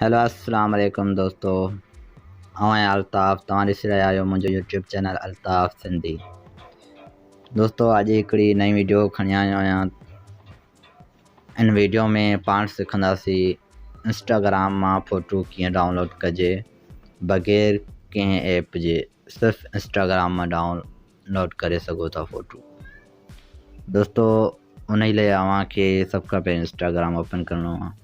Hello अस्सलाम वालेकुम दोस्तों। आवां अल्ताफ़ तव्हां ॾिसी रहिया आहियो मुंहिंजो यूट्यूब चैनल अल्ताफ़ सिंधी। दोस्तों अॼु हिकिड़ी नई वीडियो खणी आयो आहियां। इन वीडियो में पाण सिखंदासीं इंस्टाग्राम मां फ़ोटो कीअं डाउनलोड कजे बग़ैर कंहिं ऐप जे। सिर्फ़ु इंस्टाग्राम मां डाउनलोड करे सघो था फ़ोटो। दोस्तों उन लाइ अव्हांखे सभ खां पहिरीं इंस्टाग्राम ओपन करिणो आहे।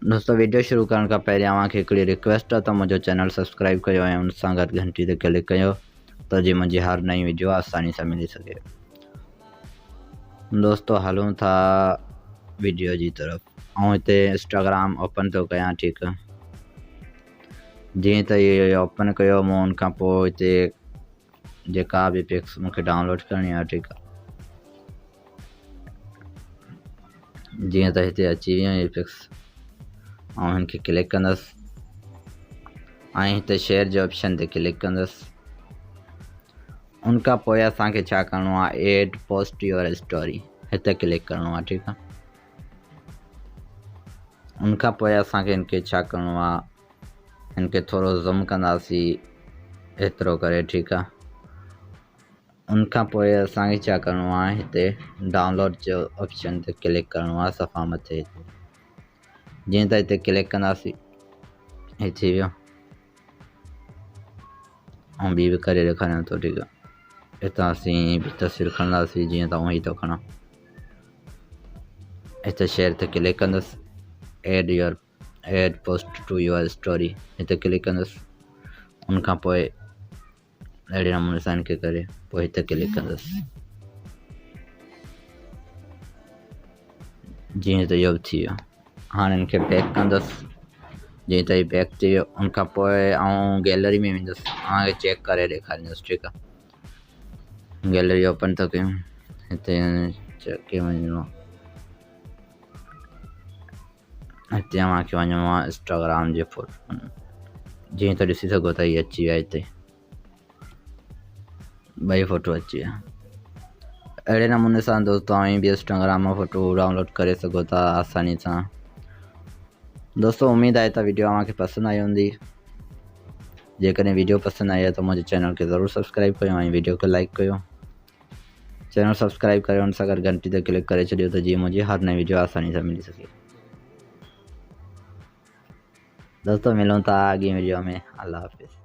दोस्तों वीडियो शुरू करण खां पहिरीं अव्हांखे हिकिड़ी रिक्वेस्ट आहे त मुंहिंजो चैनल सब्सक्राइब कयो ऐं उन सां गॾु घंटी ते क्लिक कयो त जीअं मुंहिंजी हर नई वीडियो आसानी सां मिली सघे। दोस्तों हलूं था वीडियो जी तरफ़। ऐं हिते इंस्टाग्राम ओपन थो कयां। ठीकु आहे, जीअं त इहे ओपन कयो मूं उन खां पोइ हिते जेका बि पिक्स मूंखे डाउनलोड करणी आहे। ठीकु आहे, जीअं त हिते अची वियूं इहे पिक्स ऐं हिनखे क्लिक कंदुसि ऐं हिते शेयर जे ऑप्शन ते क्लिक कंदुसि। उन खां पोइ असांखे छा करिणो आहे, एड पोस्ट योर स्टोरी हिते क्लिक करिणो आहे। ठीकु आहे, उन खां पोइ असांखे हिनखे छा करिणो आहे, हिनखे थोरो ज़ूम कंदासीं एतिरो करे। ठीकु आहे, उन खां पोइ असांखे छा करिणो आहे, हिते डाउनलोड जो ऑप्शन ते क्लिक करिणो आहे सफ़ा मथे। जीअं त हिते क्लिक कंदासीं हे थी वियो ऐं ॿी बि करे ॾेखारियां थो। ठीकु आहे, हितां असीं बि तस्वीर खणंदासीं जीअं त उअं ई थो खणा। हिते शेयर ते क्लिक कंदुसि, add post to your story हिते क्लिक कंदुसि। उन खां पोइ अहिड़े नमूने सां हिनखे करे पोइ हिते क्लिक कंदुसि। जीअं त इहो बि थी वियो। हाणे हिनखे बैक कंदुसि। जीअं त बैक थी वियो, उन खां पोइ आउं गैलरी में वेंदुसि, तव्हांखे चेक करे ॾेखारींदुसि। ठीकु आहे, गैलरी ओपन था कयूं। हिते चेक के वञिणो आहे, हिते अव्हांखे वञिणो आहे इंस्टाग्राम जे फोटो। जीअं त ॾिसी सघो था इहे अची विया, हिते ॿई फ़ोटो अची विया। अहिड़े नमूने सां दोस्तों तव्हां बि इंस्टाग्राम मां फ़ोटो डाउनलोड करे सघो था आसानी सां। दोस्तों उम्मीद आहे त वीडियो अव्हांखे पसंदि आई हूंदी। जेकॾहिं वीडियो पसंदि आई आहे त मुंहिंजे चैनल खे ज़रूरु सब्सक्राइब कयो ऐं वीडियो खे लाइक कयो। चैनल सब्सक्राइब करे उन सां गॾु घंटी ते क्लिक करे छॾियो त जीअं मुंहिंजी हर नई वीडियो आसानी सां मिली सघे। दोस्तों मिलूं था अॻी वीडियो में। अल्लाह हाफ़िज़।